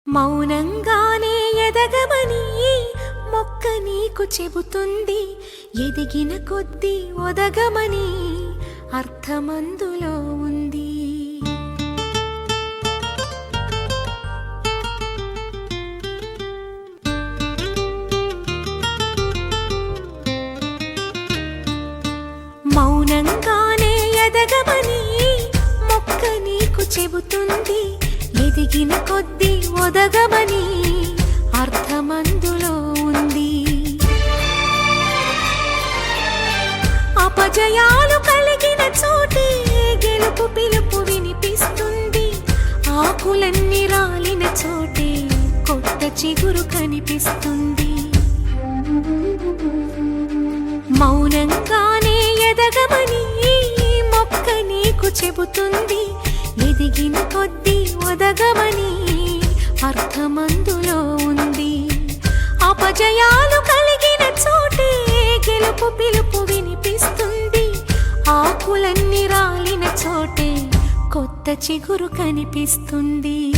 మౌనంగానే ఎదగమని మొక్క నీకు చెబుతుంది. ఎదిగిన కొద్దీ ఒదగమని అర్థమందులో ఉంది. మౌనంగానే ఎదగమని మొక్క నీకు చెబుతుంది. ఎదిగిన కొద్దీ ఒదగమని అర్థమందులో ఉంది. అపజయాలు కలిగిన చోటే గెలుపు పిలుపు వినిపిస్తుంది. ఆకులన్నీ రాలిన చోటే కొత్త చిగురు కనిపిస్తుంది. మౌనంగానే ఎదగమని మొక్క నీకు చెబుతుంది. ఎదిగిన కొద్దీ ఒదగమని అర్థమందులో ఉంది. అపజయాలు కలిగిన చోటే గెలుపు పిలుపు వినిపిస్తుంది. ఆకులన్నీ రాలిన చోటే కొత్త చిగురు కనిపిస్తుంది.